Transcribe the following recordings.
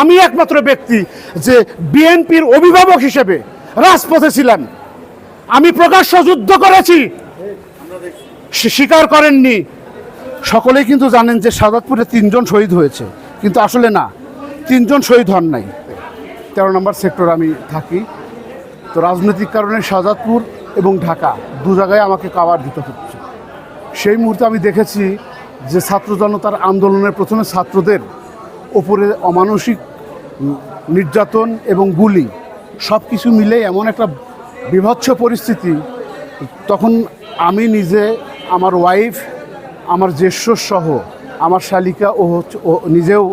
আমি একমাত্র ব্যক্তি যে বিএনপির অভিভাবক হিসেবে রাজপথে ছিলেন। আমি প্রকাশ্য যুদ্ধ করেছি, স্বীকার করেননি। সকলেই কিন্তু জানেন যে শাহাদাতপুরে 3 জন শহীদ হয়েছে, কিন্তু আসলে না, 3 জন শহীদ হন নাই। 13 নম্বর সেক্টর আমি থাকি, তো রাজনৈতিক কারণে শাহাদাতপুর এবং ঢাকা 2 জায়গায় আমাকে কাভার দিতে হচ্ছে। সেই মুহূর্তে আমি দেখেছি যে ছাত্র জনতার আন্দোলনের প্রথমে ছাত্রদের ওপরে অমানসিক নির্যাতন এবং গুলি সব কিছু মিলে এমন একটা বিভৎস পরিস্থিতি। তখন আমি নিজে, আমার ওয়াইফ, আমার জ্যেষ্ঠ সহ আমার শালিকা ও নিজেও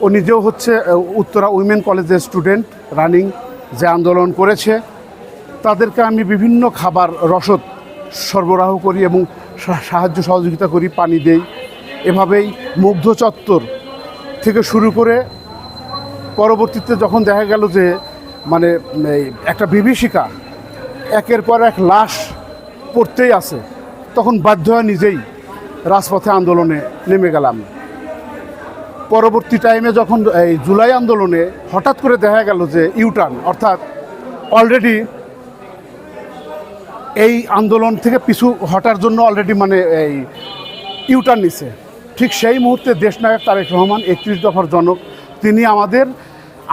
ও নিজেও হচ্ছে উত্তরা উইমেন কলেজের স্টুডেন্ট, রানিং, যে আন্দোলন করেছে। তাদেরকে আমি বিভিন্ন খাবার রসদ সরবরাহ করি এবং সাহায্য সহযোগিতা করি, পানি দেই। এভাবেই মুগ্ধ চত্বর থেকে শুরু করে পরবর্তীতে যখন দেখা গেল যে মানে একটা বিভীষিকা, একের পর এক লাশ পড়তেই আছে, তখন বাধ্য হয়ে নিজেই রাজপথে আন্দোলনে নেমে গেলাম। পরবর্তী টাইমে যখন এই জুলাই আন্দোলনে হঠাৎ করে দেখা গেল যে ইউটার্ন, অর্থাৎ অলরেডি এই আন্দোলন থেকে পিছু হটার জন্য অলরেডি মানে এই ইউটার্ন নিছে। ঠিক সেই মুহূর্তে দেশনায়ক তারেক রহমান 31 দফার জনক, তিনি আমাদের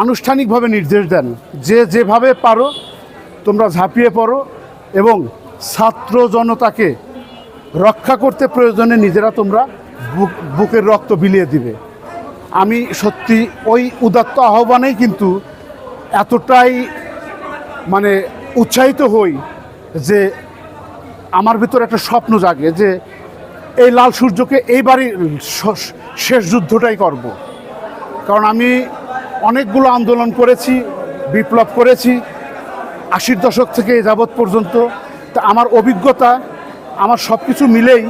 আনুষ্ঠানিকভাবে নির্দেশ দেন যে যেভাবে পারো তোমরা ঝাঁপিয়ে পড়ো এবং ছাত্র জনতাকে রক্ষা করতে প্রয়োজনে নিজেরা তোমরা বুকের রক্ত বিলিয়ে দিবে। আমি সত্যি ওই উদাত্ত আহ্বানেই কিন্তু এতটাই মানে উৎসাহিত হই যে আমার ভিতর একটা স্বপ্ন জাগে যে এই লাল সূর্যকে এইবারই শেষ যুদ্ধটাই করব। কারণ আমি অনেকগুলো আন্দোলন করেছি, বিপ্লব করেছি 80-র দশক থেকে যাবৎ পর্যন্ত। তা আমার অভিজ্ঞতা, আমার সব কিছু মিলেই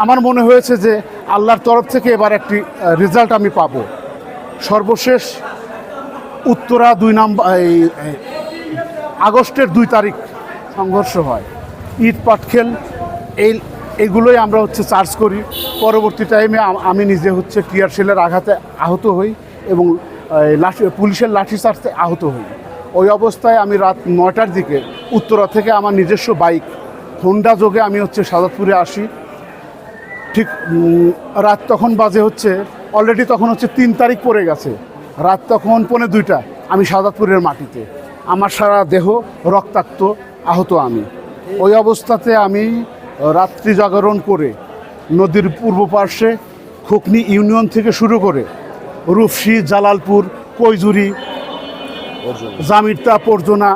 আমার মনে হয়েছে যে আল্লাহর তরফ থেকে এবার একটি রেজাল্ট আমি পাব। সর্বশেষ উত্তরা 2 নম্বর আগস্টের 2 তারিখ সংঘর্ষ হয়, ইট পাটখেল এইগুলোই আমরা হচ্ছে চার্জ করি। পরবর্তী টাইমে আমি নিজে হচ্ছে টিয়ার শেলের আঘাতে আহত হই এবং পুলিশের লাঠি চার্জে আহত হই। ওই অবস্থায় আমি রাত 9টার দিকে উত্তরা থেকে আমার নিজস্ব বাইক হোন্ডা যোগে আমি হচ্ছে শাহাদাতপুরে আসি। ঠিক রাত তখন বাজে হচ্ছে অলরেডি তখন হচ্ছে 3 তারিখ পড়ে গেছে, রাত তখন 1:45 আমি শাহাদাতপুরের মাটিতে, আমার সারা দেহ রক্তাক্ত, আহত আমি। ওই অবস্থাতে আমি রাত্রি জাগরণ করে নদীর পূর্ব পার্শ্বে খুকনি ইউনিয়ন থেকে শুরু করে রূপসী, জালালপুর, কৈজুরি, জামিরতা, পরজনা,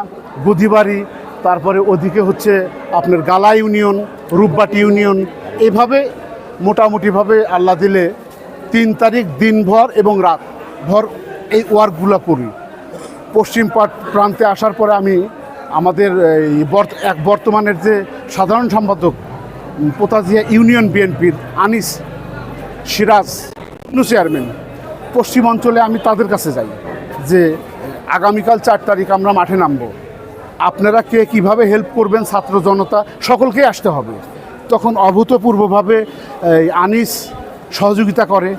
গুদিবাড়ি, তারপরে ওদিকে হচ্ছে আপনার গালা ইউনিয়ন, রূপবাটি ইউনিয়ন, এইভাবে মোটামুটিভাবে আল্লাহ দিলে 3 তারিখ দিনভর এবং রাত ভর এই ওয়ার্কগুলো করি। পশ্চিম প্রান্তে আসার পরে আমি আমাদের এই বর্তমানের যে সাধারণ সম্পাদক পোতাজিয়া ইউনিয়ন বিএনপির আনিস সিরাজ চেয়ারম্যান, পশ্চিম অঞ্চলে আমি তাদের কাছে যাই যে আগামীকাল 4 তারিখ আমরা মাঠে নামব, আপনারা কে কীভাবে হেল্প করবেন, ছাত্র জনতা সকলকেই আসতে হবে। তখন অভূতপূর্বভাবে আনিস সহযোগিতা করে।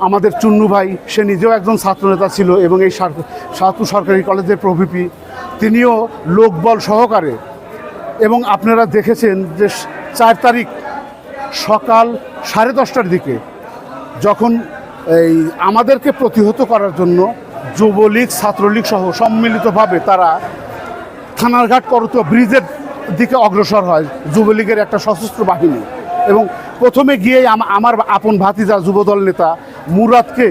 আমাদের চুন্নু ভাই, সে নিজেও একজন ছাত্রনেতা ছিল এবং এই শাহাদাতপুর সরকারি কলেজের প্রভিপি, তিনিও লোকবল সহকারে। এবং আপনারা দেখেছেন যে 4 তারিখ সকাল 10:30টার দিকে যখন এই আমাদেরকে প্রতিহত করার জন্য যুবলীগ, ছাত্রলীগ সহ সম্মিলিতভাবে তারা থানারঘাট করতোয়া ব্রিজের দিকে অগ্রসর হয় যুবলীগের একটা সশস্ত্র বাহিনী। এবং প্রথমে গিয়েই আমার আপন ভাতিজা যুবদল নেতা মুরাদকে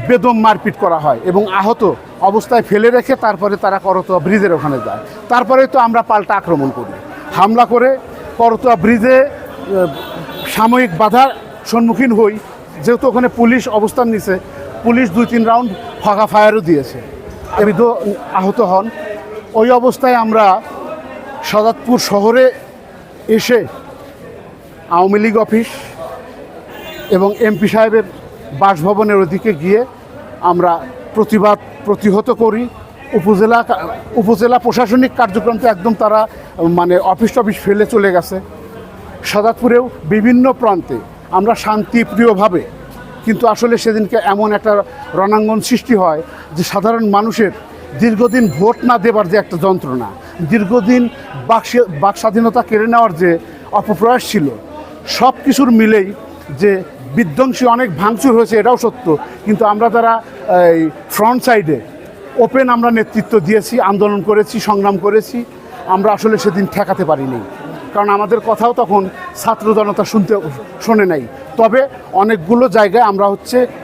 বেদম মারপিট করা হয় এবং আহত অবস্থায় ফেলে রেখে তারপরে তারা করতোয়া ব্রিজের ওখানে যায়। তারপরে তো আমরা পাল্টা আক্রমণ করি, হামলা করে করতোয়া ব্রিজে সাময়িক বাধার সম্মুখীন হই। যেহেতু ওখানে পুলিশ অবস্থান নিছে, পুলিশ 2-3 রাউন্ড ফাঁকা ফায়ারও দিয়েছে, এমনি তো আহত হন। ওই অবস্থায় আমরা শাহাদাতপুর শহরে এসে আওয়ামী লীগ অফিস এবং এমপি সাহেবের বাসভবনের ওদিকে গিয়ে আমরা প্রতিহত করি। উপজেলা প্রশাসনিক কার্যক্রম তো একদম তারা মানে অফিস টফিস ফেলে চলে গেছে। শাহাদাতপুরেও বিভিন্ন প্রান্তে আমরা শান্তিপ্রিয়ভাবে কিন্তু আসলে সেদিনকে এমন একটা রণাঙ্গন সৃষ্টি হয় যে সাধারণ মানুষের দীর্ঘদিন ভোট না দেবার যে একটা যন্ত্রণা, দীর্ঘদিন বাক স্বাধীনতা কেড়ে নেওয়ার যে অপপ্রয়াস ছিল, সব কিছুর মিলেই যে বিধ্বংসী অনেক ভাঙচুর হয়েছে এটাও সত্য। কিন্তু আমরা যারা এই ফ্রন্ট সাইডে ওপেন আমরা নেতৃত্ব দিয়েছি, আন্দোলন করেছি, সংগ্রাম করেছি, আমরা আসলে সেদিন ঠেকাতে পারিনি, কারণ আমাদের কথাও তখন ছাত্র জনতা শোনে নাই। তবে অনেকগুলো জায়গায় আমরা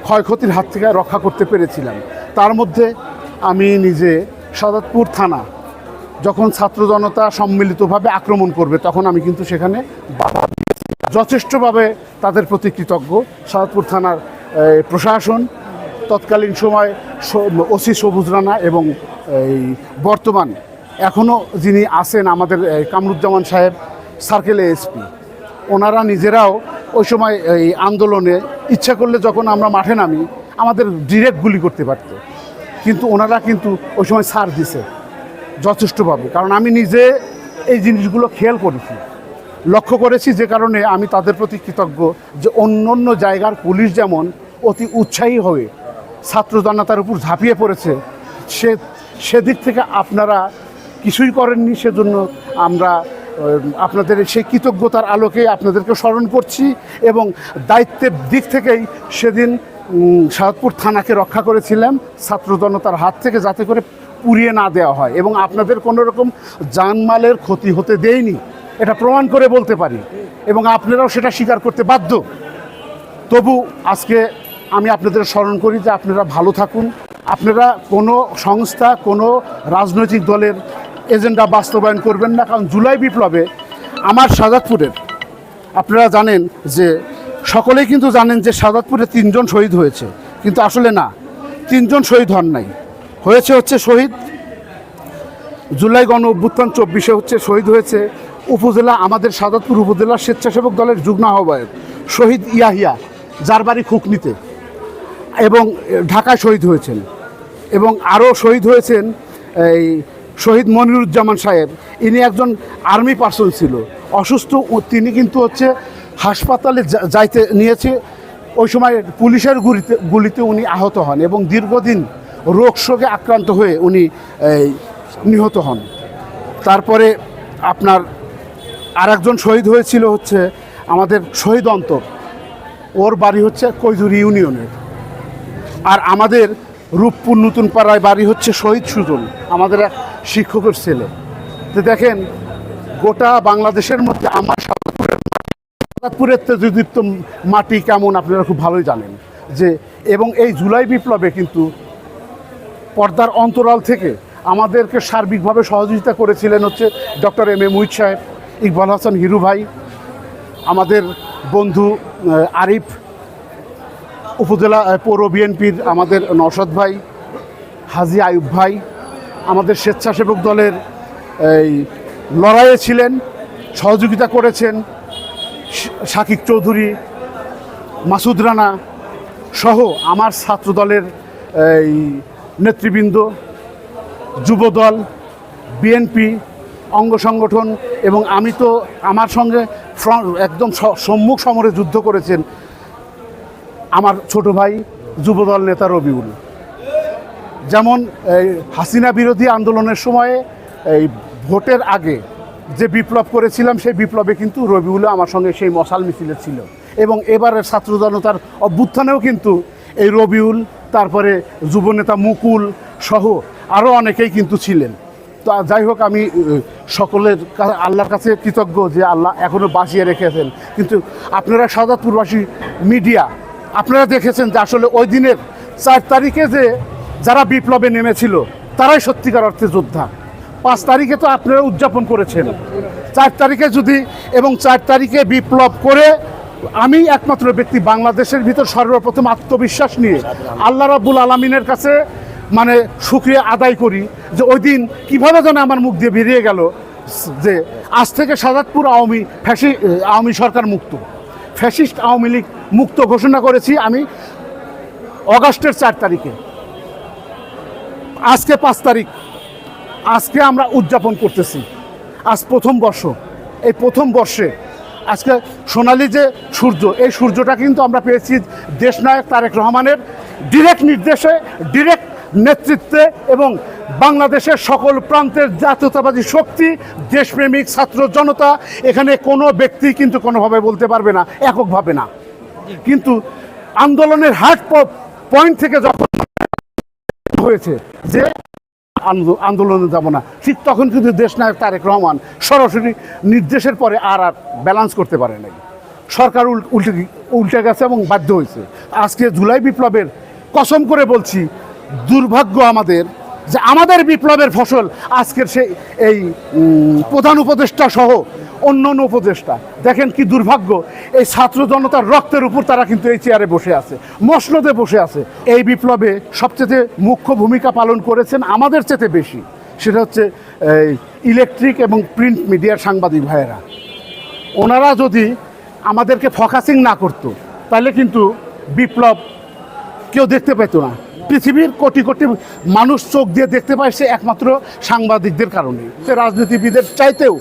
ক্ষয়ক্ষতির হাত থেকে রক্ষা করতে পেরেছিলাম। তার মধ্যে আমি নিজে সাদাতপুর থানা যখন ছাত্র জনতা সম্মিলিতভাবে আক্রমণ করবে তখন আমি কিন্তু সেখানে বাধা দিয়েছি, যথেষ্টভাবে তাদের প্রতি কৃতজ্ঞ। সাদাতপুর থানার প্রশাসন, তৎকালীন সময় ওসি সবুজ রানা এবং এই বর্তমান এখনও যিনি আছেন আমাদের কামরুজ্জামান সাহেব সার্কেল এএসপি, ওনারা নিজেরাও ওই সময় এই আন্দোলনে ইচ্ছা করলে যখন আমরা মাঠে নামি আমাদের ডিরেক্ট গুলি করতে পারত, কিন্তু ওনারা কিন্তু ওই সময় ছাড় দিছে যথেষ্টভাবে। কারণ আমি নিজে এই জিনিসগুলো খেয়াল করেছি, লক্ষ্য করেছি, যে কারণে আমি তাদের প্রতি কৃতজ্ঞ যে অন্য জায়গার পুলিশ যেমন অতি উৎসাহী হয়ে ছাত্র জনতার উপর ঝাঁপিয়ে পড়েছে, সেদিক থেকে আপনারা কিছুই করেননি। সেজন্য আমরা আপনাদের সেই কৃতজ্ঞতার আলোকে আপনাদেরকে স্মরণ করছি এবং দায়িত্বের দিক থেকেই সেদিন সাদাতপুর থানাকে রক্ষা করেছিলাম ছাত্র জনতার হাত থেকে, যাতে করে পুড়িয়ে না দেওয়া হয় এবং আপনাদের কোনো রকম জানমালের ক্ষতি হতে দেয়নি, এটা প্রমাণ করে বলতে পারি এবং আপনারাও সেটা স্বীকার করতে বাধ্য। তবু আজকে আমি আপনাদের স্মরণ করি যে আপনারা ভালো থাকুন, আপনারা কোনো সংস্থা, কোনো রাজনৈতিক দলের এজেন্ডা বাস্তবায়ন করবেন না, কারণ জুলাই বিপ্লবে আমার সাদাতপুরের আপনারা জানেন যে সকলেই কিন্তু জানেন যে সাদাতপুরে 3 জন শহীদ হয়েছে, কিন্তু আসলে না, 3 জন শহীদ হন নাই, হয়েছে শহীদ জুলাই গণ অভ্যুত্থান 24-এ শহীদ হয়েছে উপজেলা, আমাদের সাদাতপুর উপজেলা স্বেচ্ছাসেবক দলের যুগ্ম আহ্বায়ক শহীদ ইয়াহিয়া, যার বাড়ি খুকনিতে, এবং ঢাকায় শহীদ হয়েছেন। এবং আরও শহীদ হয়েছেন এই শহীদ মনিরুজ্জামান সাহেব, ইনি একজন আর্মি পার্সন ছিল, অসুস্থ, তিনি কিন্তু হাসপাতালে যাইতে নিয়েছে, ওই সময় পুলিশের গুলিতে উনি আহত হন এবং দীর্ঘদিন রোগ শোকে আক্রান্ত হয়ে উনি নিহত হন। তারপরে আপনার আরেকজন শহীদ হয়েছিল আমাদের শহীদ অন্তর, ওর বাড়ি কৈজুর ইউনিয়নের। আর আমাদের রূপপুর নতুন পাড়ায় বাড়ি শহীদ সুজন, আমাদের এক শিক্ষকের ছেলে। তো দেখেন, গোটা বাংলাদেশের মধ্যে আমার সাদাতপুরের তেজদীপ্ত মাটি কেমন আপনারা খুব ভালোই জানেন যে, এবং এই জুলাই বিপ্লবে কিন্তু পর্দার অন্তরাল থেকে আমাদেরকে সার্বিকভাবে সহযোগিতা করেছিলেন ডক্টর এম এ মুহিত সাহেব, ইকবাল হাসান হিরু ভাই, আমাদের বন্ধু আরিফ, উপজেলা পৌর বিএনপির আমাদের নওশাদ ভাই, হাজি আয়ুব ভাই, আমাদের স্বেচ্ছাসেবক দলের এই লড়াইয়ে ছিলেন, সহযোগিতা করেছেন শাকিব চৌধুরী, মাসুদ রানা সহ আমার ছাত্র দলের এই নেতৃবৃন্দ, যুবদল, বিএনপি, অঙ্গ সংগঠন, এবং আমি তো আমার সঙ্গে একদম সম্মুখ সমরে যুদ্ধ করেছেন আমার ছোট ভাই যুবদল নেতা রবিউল। যেমন হাসিনা বিরোধী আন্দোলনের সময়ে এই ভোটের আগে যে বিপ্লব করেছিলাম, সেই বিপ্লবে কিন্তু রবিউলও আমার সঙ্গে সেই মশাল মিছিলে ছিল, এবং এবারের ছাত্র জনতার অভ্যুত্থানেও কিন্তু এই রবিউল, তারপরে যুবনেতা মুকুল সহ আরও অনেকেই কিন্তু ছিলেন। তো যাই হোক, আমি সকলের আল্লাহর কাছে কৃতজ্ঞ যে আল্লাহ এখনও বাঁচিয়ে রেখেছেন। কিন্তু আপনারা সাদাতপুরবাসী মিডিয়া, আপনারা দেখেছেন যে আসলে ওই দিনের 4 তারিখে যে যারা বিপ্লবে নেমেছিল তারাই সত্যিকার অর্থে যোদ্ধা। 5 তারিখে তো আপনারা উদযাপন করেছেন, 4 তারিখে এবং 4 তারিখে বিপ্লব করে আমি একমাত্র ব্যক্তি বাংলাদেশের ভিতর সর্বপ্রথম আত্মবিশ্বাস নিয়ে আল্লাহ রাব্বুল আলামিনের কাছে শুকরিয়া আদায় করি যে ওই দিন কীভাবে যেন আমার মুখ দিয়ে বেরিয়ে গেল যে আজ থেকে সাদাতপুর আওয়ামী সরকার মুক্ত, ফ্যাসিস্ট আওয়ামী লীগ মুক্ত ঘোষণা করেছি আমি অগাস্টের 4 তারিখে। আজকে 5 তারিখ, আজকে আমরা উদযাপন করতেছি, আজ প্রথম বর্ষ। এই প্রথম বর্ষে আজকে সোনালী যে সূর্য, এই সূর্যটা কিন্তু আমরা পেয়েছি দেশনায়ক তারেক রহমানের ডিরেক্ট নির্দেশে, ডিরেক্ট নেতৃত্বে এবং বাংলাদেশের সকল প্রান্তের জাতীয়তাবাদী শক্তি, দেশপ্রেমিক ছাত্র জনতা, এখানে কোনো ব্যক্তি কিন্তু কোনোভাবে বলতে পারবে না, এককভাবে না। কিন্তু আন্দোলনের হার্ট পয়েন্ট থেকে যখন হয়েছে যে আন্দোলনে যাব না, ঠিক তখন কিন্তু দেশনায়ক তারেক রহমান সরাসরি নির্দেশের পরে আর ব্যালেন্স করতে পারে নাই। সরকার উল্টে গেছে এবং বাধ্য হয়েছে। আজকে জুলাই বিপ্লবের কসম করে বলছি, দুর্ভাগ্য আমাদের যে আমাদের বিপ্লবের ফসল আজকের এই প্রধান উপদেষ্টা সহ অন্য উপদেষ্টা, দেখেন কি দুর্ভাগ্য, এই ছাত্র জনতার রক্তের উপর তারা কিন্তু এই চেয়ারে বসে আছে, মসনদে বসে আছে। এই বিপ্লবে সবচেয়ে মুখ্য ভূমিকা পালন করেছেন আমাদের চেয়ে বেশি, সেটা হচ্ছে ইলেকট্রিক এবং প্রিন্ট মিডিয়ার সাংবাদিক ভাইয়েরা। ওনারা যদি আমাদেরকে ফোকাসিং না করতো তাহলে কিন্তু বিপ্লব কেউ দেখতে পেত না। পৃথিবীর কোটি কোটি মানুষ চোখ দিয়ে দেখতে পাইছে একমাত্র সাংবাদিকদের কারণে। রাজনীতিবিদের চাইতেও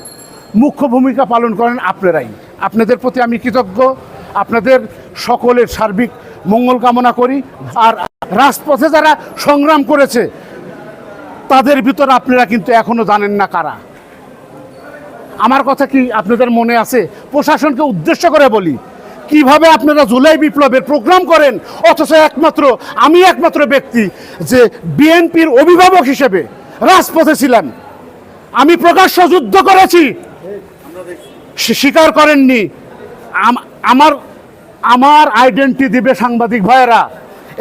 মুখ্য ভূমিকা পালন করেন আপনারাই। আপনাদের প্রতি আমি কৃতজ্ঞ, আপনাদের সকলের সার্বিক মঙ্গল কামনা করি। আর রাজপথে যারা সংগ্রাম করেছে তাদের ভিতর আপনারা কিন্তু এখনো জানেন না কারা। আমার কথা কি আপনাদের মনে আছে? প্রশাসনকে উদ্দেশ্য করে বলি, কিভাবে আপনারা জুলাই বিপ্লবের প্রোগ্রাম করেন, অথচ আমি একমাত্র ব্যক্তি যে বিএনপির অভিভাবক হিসেবে রাজপথে ছিলাম। আমি প্রকাশ্য যুদ্ধ করেছি, স্বীকার করেননি। আমার আইডেন্টি দিবে সাংবাদিক ভাইয়েরা,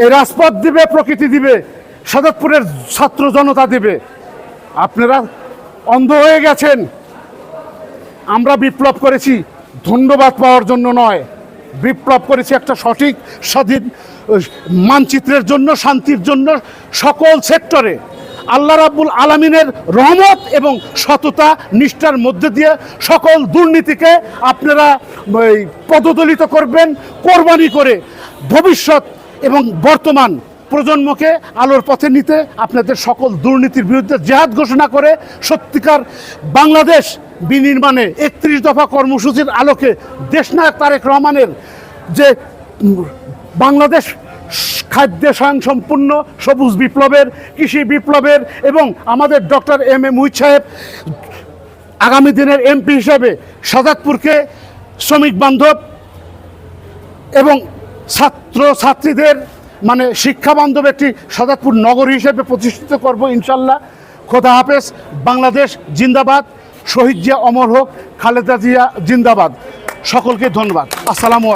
এই রাজপথ দিবে, প্রকৃতি দিবে, সাদতপুরের ছাত্র জনতা দিবে। আপনারা অন্ধ হয়ে গেছেন। আমরা বিপ্লব করেছি ধন্যবাদ পাওয়ার জন্য নয়, বিপ্লব করেছি একটা সঠিক স্বাধীন মানচিত্রের জন্য, শান্তির জন্য। সকল সেক্টরে আল্লাহ রাব্বুল আলামিনের রহমত এবং সততা নিষ্ঠার মধ্যে দিয়ে সকল দুর্নীতিকে আপনারা পদদলিত করবেন, কোরবানি করে ভবিষ্যৎ এবং বর্তমান প্রজন্মকে আলোর পথে নিতে আপনাদের সকল দুর্নীতির বিরুদ্ধে জেহাদ ঘোষণা করে সত্যিকার বাংলাদেশ বিনির্মাণে 31 দফা কর্মসূচির আলোকে দেশনায়ক তারেক রহমানের যে বাংলাদেশ খাদ্যে স্বয়ংসম্পূর্ণ সবুজ বিপ্লবের, কৃষি বিপ্লবের এবং আমাদের ডক্টর এম এ মুহিত সাহেব আগামী দিনের এমপি হিসেবে সাদাতপুরকে শ্রমিক বান্ধব এবং ছাত্রছাত্রীদের মানে শিক্ষা বান্ধব একটি সাদাতপুর নগরী হিসেবে প্রতিষ্ঠিত করব ইনশাল্লাহ। খোদা হাফেজ। বাংলাদেশ জিন্দাবাদ। শহীদ জিয়া অমর হোক। খালেদা জিয়া জিন্দাবাদ। সকলকে ধন্যবাদ। আসসালামু আলাইকুম।